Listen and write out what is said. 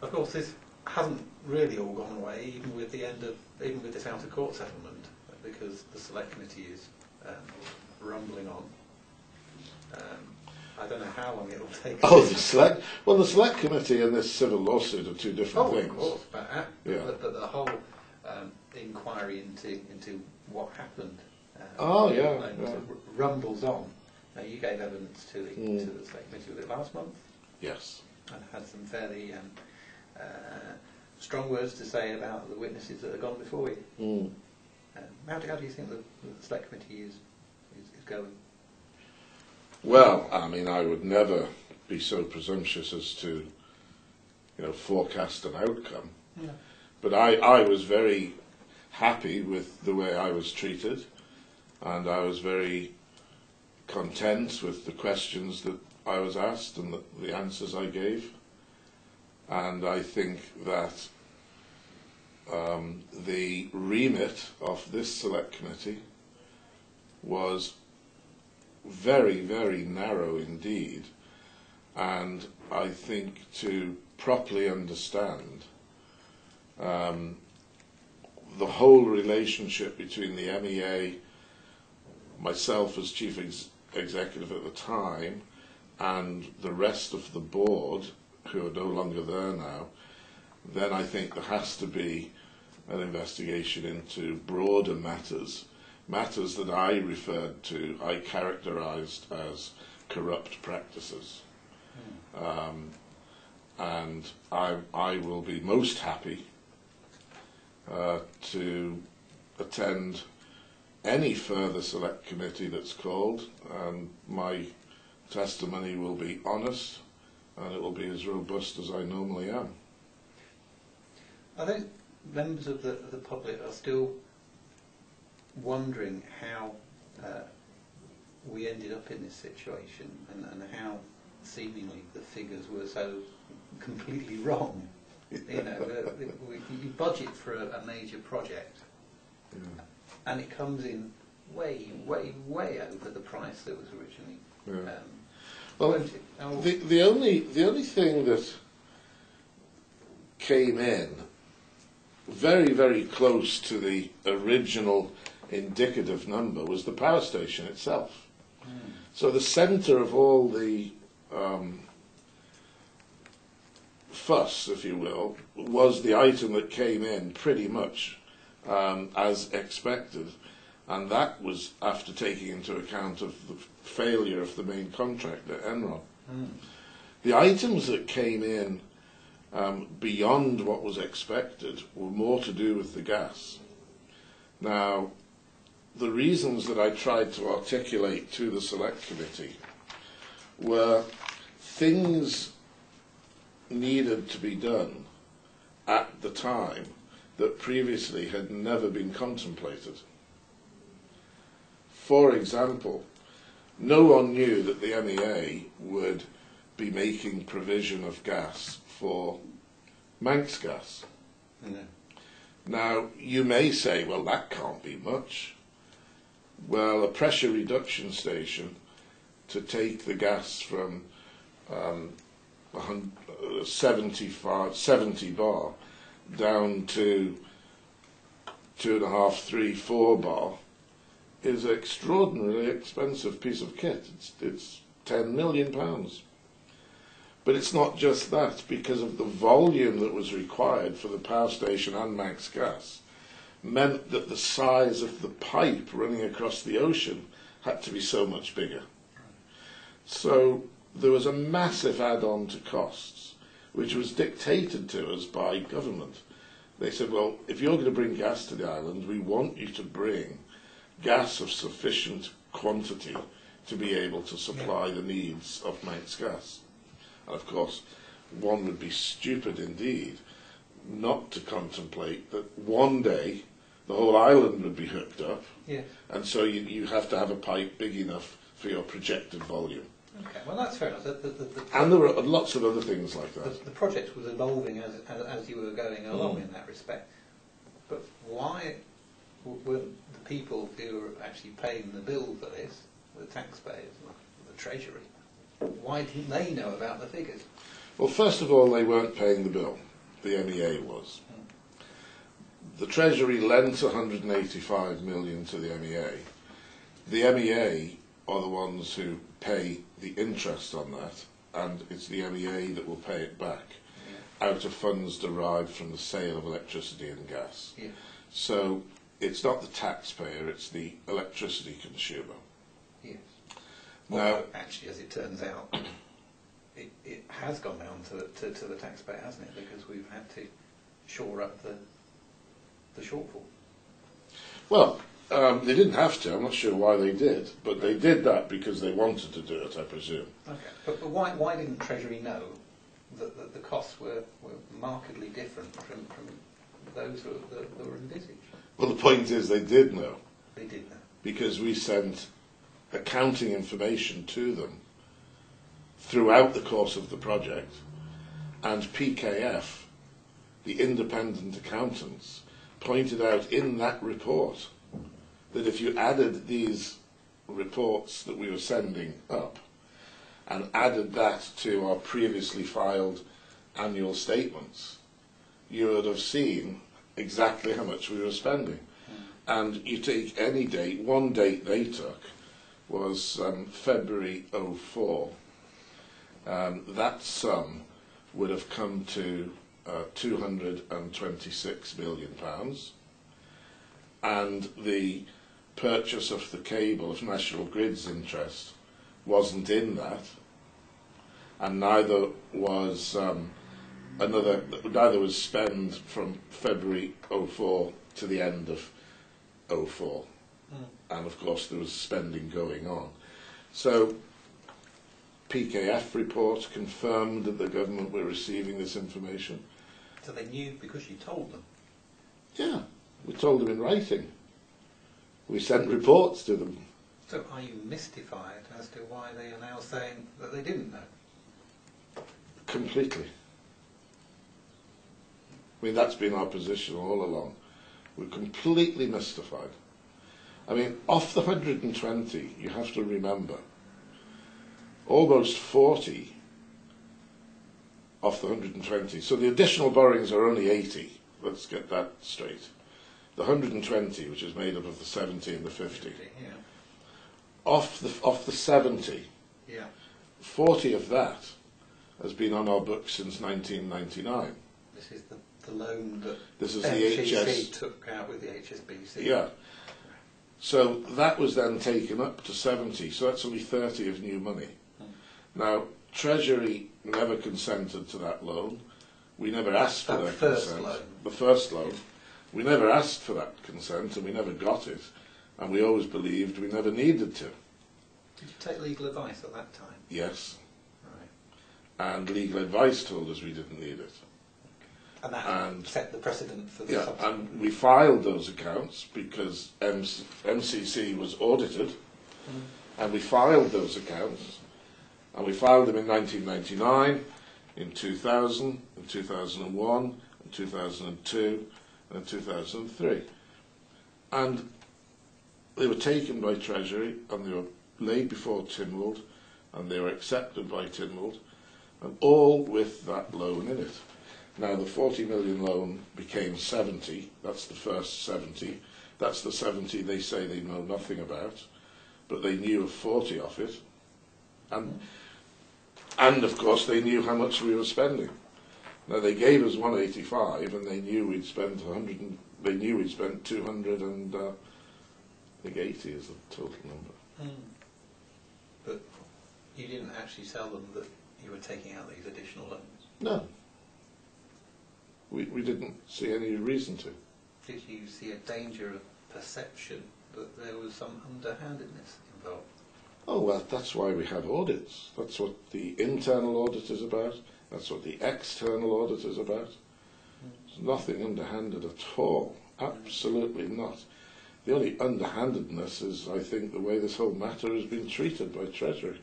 Of course, this hasn't really all gone away, even with this out of court settlement, because the select committee is rumbling on. I don't know how long it will take. Oh, the select committee and this civil lawsuit are two different things. Of course, but the whole inquiry into what happened. Rumbles on. Now, you gave evidence to the select committee, was it last month? Yes. And had some fairly strong words to say about the witnesses that have gone before you. How do you think the select committee is going? Well, I mean, I would never be so presumptuous as to, forecast an outcome. Yeah. But I was very happy with the way I was treated, and I was very content with the questions that I was asked and the answers I gave. And I think that the remit of this select committee was very, very narrow indeed, and I think to properly understand the whole relationship between the MEA, myself as chief executive at the time, and the rest of the board, who are no longer there now, then I think there has to be an investigation into broader matters that I referred to, I characterised as corrupt practices. And I will be most happy to attend any further select committee that's called, and my testimony will be honest and it will be as robust as I normally am. I think members of the public are still wondering how we ended up in this situation and how seemingly the figures were so completely wrong. You budget for a major project, and it comes in way, way, way over the price that was originally. Well, the only thing that came in very, very close to the original indicative number was the power station itself. So the centre of all the fuss, if you will, was the item that came in pretty much as expected, and that was after taking into account of the failure of the main contractor, Enron. The items that came in beyond what was expected were more to do with the gas. Now, the reasons that I tried to articulate to the select committee were things needed to be done at the time that previously had never been contemplated. For example, no one knew that the MEA would be making provision of gas for Manx gas. Now, you may say, well, that can't be much. Well, a pressure reduction station to take the gas from 70 bar down to 2.5, 3, 4 bar is an extraordinarily expensive piece of kit. It's £10 million. But it's not just that, because of the volume that was required for the power station and Manx gas meant that the size of the pipe running across the ocean had to be so much bigger. So there was a massive add-on to costs, which was dictated to us by government. They said, well, if you're going to bring gas to the island, we want you to bring gas of sufficient quantity to be able to supply the needs of Manx gas. And of course, one would be stupid indeed not to contemplate that one day the whole island would be hooked up, and so you have to have a pipe big enough for your projected volume. Okay, well that's fair enough. And there were lots of other things like that. The project was evolving as you were going along in that respect. But why were the people who were actually paying the bill for this, the taxpayers, the Treasury, why didn't they know about the figures? Well, first of all, they weren't paying the bill. the MEA was. The Treasury lent 185 million to the MEA. The MEA are the ones who pay the interest on that, and it's the MEA that will pay it back out of funds derived from the sale of electricity and gas. Yeah. So it's not the taxpayer, it's the electricity consumer. Yes. Now, Well, actually, as it turns out, it has gone down to the taxpayer, hasn't it? Because we've had to shore up the shortfall. well, they didn't have to. I'm not sure why they did, but they did that because they wanted to do it, I presume. Okay. But why didn't Treasury know that the costs were markedly different from those that were envisaged? Well, the point is they did know, They did know. because we sent accounting information to them throughout the course of the project, and PKF, the independent accountants, pointed out in that report that if you added these reports that we were sending up and added that to our previously filed annual statements, you would have seen exactly how much we were spending. And you take any date, one date they took was February 04. That sum would have come to £226 million, and the purchase of the cable of National Grid's interest wasn't in that, and neither was neither was spent from February 04 to the end of 04. And of course there was spending going on. So PKF report confirmed that the government were receiving this information. So they knew because you told them. Yeah, we told them in writing. We sent reports to them. So are you mystified as to why they are now saying that they didn't know? Completely. I mean, that's been our position all along. We're completely mystified. I mean, off the 120, you have to remember, almost 40 off the 120. So the additional borrowings are only 80. Let's get that straight. The 120, which is made up of the 70 and the 50. Yeah. Off the 70, Yeah. 40 of that has been on our books since 1999. This is the loan that This is the FGC took out with the HSBC. Yeah. So that was then taken up to 70, so that's only 30 of new money. Now, Treasury never consented to that loan. We never asked for their consent. The first loan. We never asked for that consent, and we never got it, and we always believed we never needed to. Did you take legal advice at that time? Yes. Right. And legal advice told us we didn't need it. And that set the precedent for the subsequent. And we filed those accounts because MCC was audited, and we filed those accounts, and we filed them in 1999, in 2000, in 2001, in 2002, and in 2003. And they were taken by Treasury, and they were laid before Tynwald, and they were accepted by Tynwald, and all with that loan in it. Now the 40 million loan became 70, that's the first 70, that's the 70 they say they know nothing about, but they knew of 40 of it, and of course they knew how much we were spending. Now they gave us 185 and they knew we'd spent 100, they knew we'd spent 200 and I think 80 is the total number. But you didn't actually tell them that you were taking out these additional loans? No. We didn't see any reason to. Did you see a danger of perception that there was some underhandedness involved? Oh, well, that's why we have audits. That's what the internal audit is about. That's what the external audit is about. There's nothing underhanded at all. Absolutely not. The only underhandedness is, I think, the way this whole matter has been treated by Treasury.